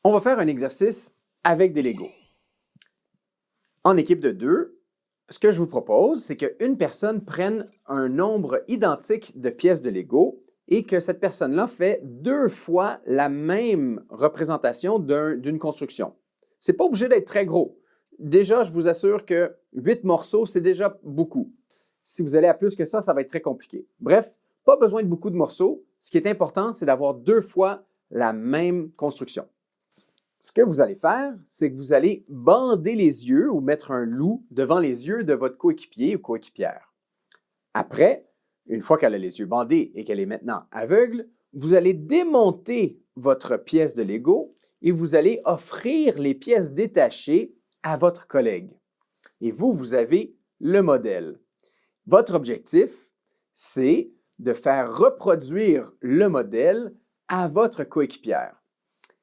On va faire un exercice avec des Legos. En équipe de 2, ce que je vous propose, c'est qu'une personne prenne un nombre identique de pièces de Lego et que cette personne-là fait 2 fois la même représentation d'une construction. Ce n'est pas obligé d'être très gros. Déjà, je vous assure que 8 morceaux, c'est déjà beaucoup. Si vous allez à plus que ça va être très compliqué. Bref, pas besoin de beaucoup de morceaux. Ce qui est important, c'est d'avoir 2 fois la même construction. Ce que vous allez faire, c'est que vous allez bander les yeux ou mettre un loup devant les yeux de votre coéquipier ou coéquipière. Après, une fois qu'elle a les yeux bandés et qu'elle est maintenant aveugle, vous allez démonter votre pièce de Lego et vous allez offrir les pièces détachées à votre collègue. Et vous avez le modèle. Votre objectif, c'est de faire reproduire le modèle à votre coéquipière.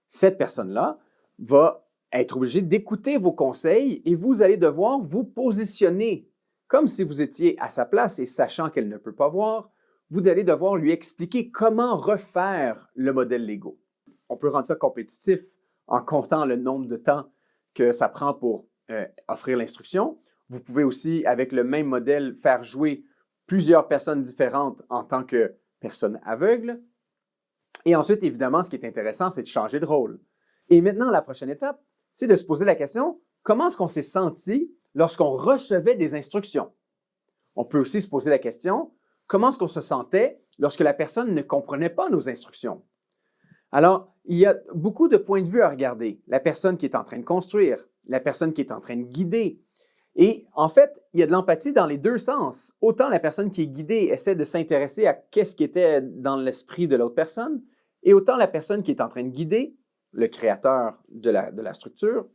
Cette personne-là va être obligée d'écouter vos conseils et vous allez devoir vous positionner comme si vous étiez à sa place et sachant qu'elle ne peut pas voir, vous allez devoir lui expliquer comment refaire le modèle Lego. On peut rendre ça compétitif en comptant le nombre de temps que ça prend pour offrir l'instruction. Vous pouvez aussi, avec le même modèle, faire jouer plusieurs personnes différentes en tant que personne aveugle. Et ensuite, évidemment, ce qui est intéressant, c'est de changer de rôle. Et maintenant, la prochaine étape, c'est de se poser la question, comment est-ce qu'on s'est senti lorsqu'on recevait des instructions? On peut aussi se poser la question, comment est-ce qu'on se sentait lorsque la personne ne comprenait pas nos instructions? Alors, il y a beaucoup de points de vue à regarder. La personne qui est en train de construire, la personne qui est en train de guider. Et en fait, il y a de l'empathie dans les deux sens. Autant la personne qui est guidée essaie de s'intéresser à qu'est-ce qui était dans l'esprit de l'autre personne, et autant la personne qui est en train de guider, le créateur de la structure,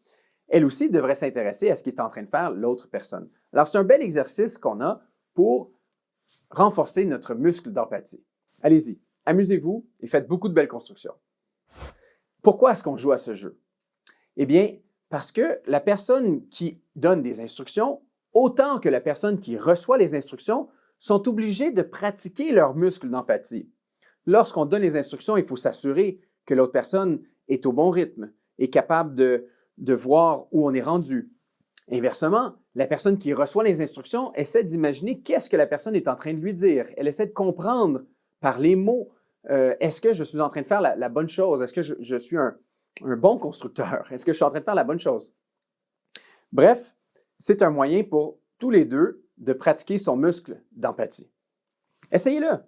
elle aussi devrait s'intéresser à ce qu'est en train de faire l'autre personne. Alors, c'est un bel exercice qu'on a pour renforcer notre muscle d'empathie. Allez-y, amusez-vous et faites beaucoup de belles constructions. Pourquoi est-ce qu'on joue à ce jeu? Eh bien, parce que la personne qui donne des instructions, autant que la personne qui reçoit les instructions, sont obligés de pratiquer leur muscle d'empathie. Lorsqu'on donne les instructions, il faut s'assurer que l'autre personne est au bon rythme, est capable de voir où on est rendu. Inversement, la personne qui reçoit les instructions essaie d'imaginer qu'est-ce que la personne est en train de lui dire. Elle essaie de comprendre par les mots, est-ce que je suis en train de faire la bonne chose? Est-ce que je suis un bon constructeur? Est-ce que je suis en train de faire la bonne chose? Bref, c'est un moyen pour tous les deux de pratiquer son muscle d'empathie. Essayez-le!